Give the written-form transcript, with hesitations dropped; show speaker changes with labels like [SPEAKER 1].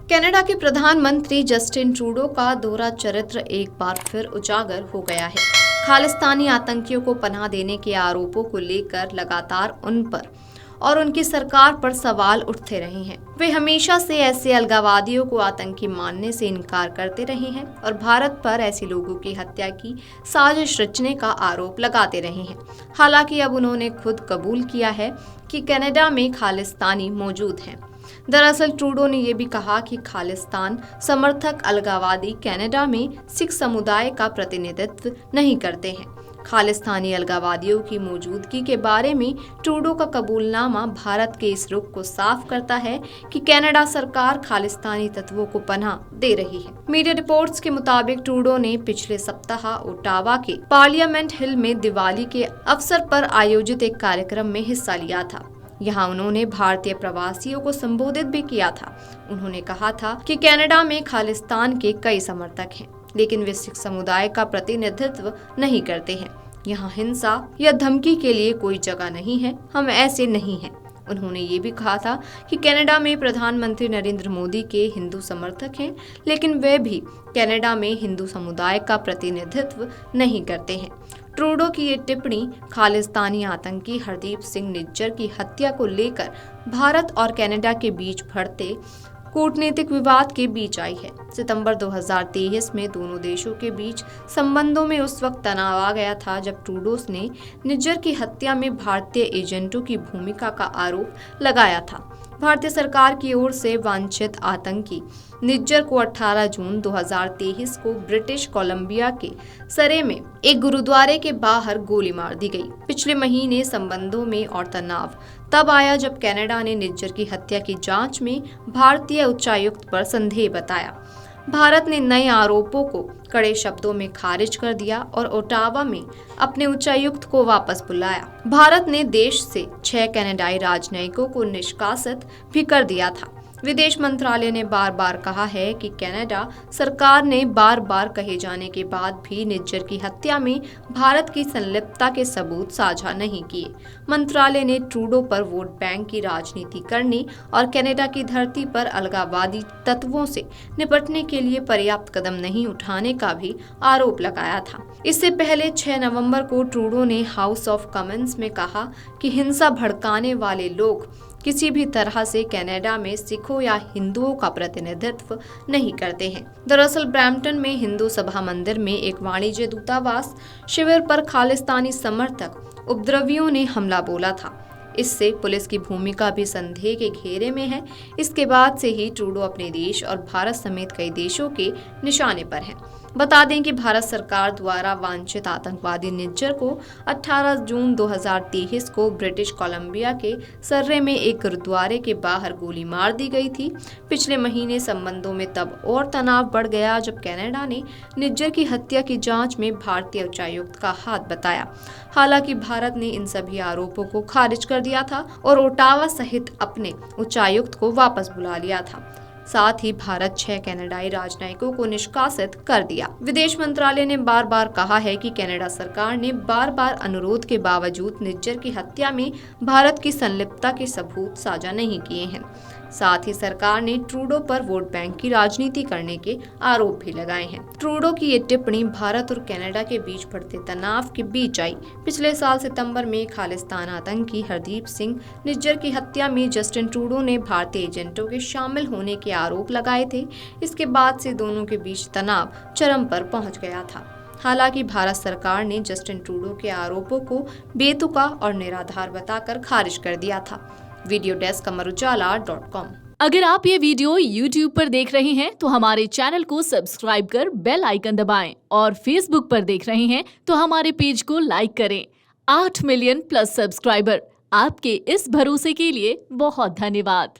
[SPEAKER 1] Canada के प्रधानमंत्री Justin Trudeau का दोहरा चरित्र एक बार फिर उजागर हो गया है। खालिस्तानी आतंकियों को पनाह देने के आरोपों को लेकर लगातार उन पर और उनकी सरकार पर सवाल उठते रहे हैं। वे हमेशा से ऐसे अलगाववादियों को आतंकी मानने से इनकार करते रहे हैं और भारत पर ऐसे लोगों की हत्या की साजिश रचने का आरोप लगाते रहे हैं। हालांकि अब उन्होंने खुद कबूल किया है कि कनाडा में खालिस्तानी मौजूद हैं। दरअसल ट्रूडो ने यह भी कहा कि खालिस्तान समर्थक अलगाववादी कनाडा में सिख समुदाय का प्रतिनिधित्व नहीं करते हैं। खालिस्तानी अलगाववादियों की मौजूदगी के बारे में ट्रूडो का कबूलनामा भारत के इस रुख को साफ करता है कि कनाडा सरकार खालिस्तानी तत्वों को पनाह दे रही है। मीडिया रिपोर्ट्स के मुताबिक ट्रूडो ने पिछले सप्ताह ओटावा के पार्लियामेंट हिल में दिवाली के अवसर पर आयोजित एक कार्यक्रम में हिस्सा लिया था। यहाँ उन्होंने भारतीय प्रवासियों को संबोधित भी किया था। उन्होंने कहा था कि कनाडा में खालिस्तान के कई समर्थक हैं, लेकिन वे सिख समुदाय का प्रतिनिधित्व नहीं करते हैं। यहाँ हिंसा या धमकी के लिए कोई जगह नहीं है, हम ऐसे नहीं हैं। उन्होंने ये भी कहा था कि कनाडा में प्रधानमंत्री नरेंद्र मोदी के हिंदू समर्थक हैं, लेकिन वे भी कनाडा में हिंदू समुदाय का प्रतिनिधित्व नहीं करते हैं। ट्रूडो की ये टिप्पणी खालिस्तानी आतंकी हरदीप सिंह निज्जर की हत्या को लेकर भारत और कनाडा के बीच बढ़ते कूटनीतिक विवाद के बीच आई है। सितंबर 2023 में दोनों देशों के बीच संबंधों में उस वक्त तनाव आ गया था जब ट्रूडो ने निज्जर की हत्या में भारतीय एजेंटों की भूमिका का आरोप लगाया था। भारतीय सरकार की ओर से वांछित आतंकी निज्जर को 18 जून 2023 को ब्रिटिश कोलंबिया के सरे में एक गुरुद्वारे के बाहर गोली मार दी गई। पिछले महीने संबंधों में और तनाव तब आया जब कनाडा ने निज्जर की हत्या की जांच में भारतीय उच्चायुक्त पर संदेह बताया। भारत ने नए आरोपों को कड़े शब्दों में खारिज कर दिया और ओटावा में अपने उच्चायुक्त को वापस बुलाया। भारत ने देश से 6 कनाडाई राजनयिकों को निष्कासित भी कर दिया था। विदेश मंत्रालय ने बार बार कहा है कि कनाडा सरकार ने बार बार कहे जाने के बाद भी निज्जर की हत्या में भारत की संलिप्तता के सबूत साझा नहीं किए। मंत्रालय ने ट्रूडो पर वोट बैंक की राजनीति करने और कनाडा की धरती पर अलगाववादी तत्वों से निपटने के लिए पर्याप्त कदम नहीं उठाने का भी आरोप लगाया था। इससे पहले 6 नवंबर को ट्रूडो ने हाउस ऑफ कॉमन्स में कहा कि हिंसा भड़काने वाले लोग किसी भी तरह से कनाडा में सिखों या हिंदुओं का प्रतिनिधित्व नहीं करते हैं। दरअसल ब्रैम्पटन में हिंदू सभा मंदिर में एक वाणिज्य दूतावास शिविर पर खालिस्तानी समर्थक उपद्रवियों ने हमला बोला था। इससे पुलिस की भूमिका भी संदेह के घेरे में है। इसके बाद से ही ट्रूडो अपने देश और भारत समेत कई देशों के निशाने पर हैं। बता दें कि भारत सरकार द्वारा वांछित आतंकवादी निज्जर को 18 जून 2023 को ब्रिटिश कोलंबिया के सर्रे में एक गुरुद्वारे के बाहर गोली मार दी गई थी। पिछले महीने संबंधों में तब और तनाव बढ़ गया जब कनाडा ने निज्जर की हत्या की जांच में भारतीय उच्चायुक्त का हाथ बताया। हालांकि भारत ने इन सभी आरोपों को खारिज कर दिया था और ओटावा सहित अपने उच्चायुक्त को वापस बुला लिया था। साथ ही भारत 6 कनाडाई राजनयिकों को निष्कासित कर दिया। विदेश मंत्रालय ने बार बार कहा है कि कनाडा सरकार ने बार बार अनुरोध के बावजूद निज्जर की हत्या में भारत की संलिप्तता के सबूत साझा नहीं किए हैं। साथ ही सरकार ने ट्रूडो पर वोट बैंक की राजनीति करने के आरोप भी लगाए हैं। ट्रूडो की ये टिप्पणी भारत और कनाडा के बीच बढ़ते तनाव के बीच आई। पिछले साल सितंबर में खालिस्तान आतंकी हरदीप सिंह निज्जर की हत्या में जस्टिन ट्रूडो ने भारतीय एजेंटों के शामिल होने के आरोप लगाए थे। इसके बाद से दोनों के बीच तनाव चरम पर पहुंच गया था। हालांकि भारत सरकार ने जस्टिन ट्रूडो के आरोपों को बेतुका और निराधार बताकर खारिज कर दिया था। Video desk amarujala dot com.
[SPEAKER 2] अगर आप ये वीडियो YouTube पर देख रहे हैं तो हमारे चैनल को सब्सक्राइब कर बेल आइकन दबाएं और Facebook पर देख रहे हैं तो हमारे पेज को लाइक करें। 8 मिलियन प्लस सब्सक्राइबर, आपके इस भरोसे के लिए बहुत धन्यवाद।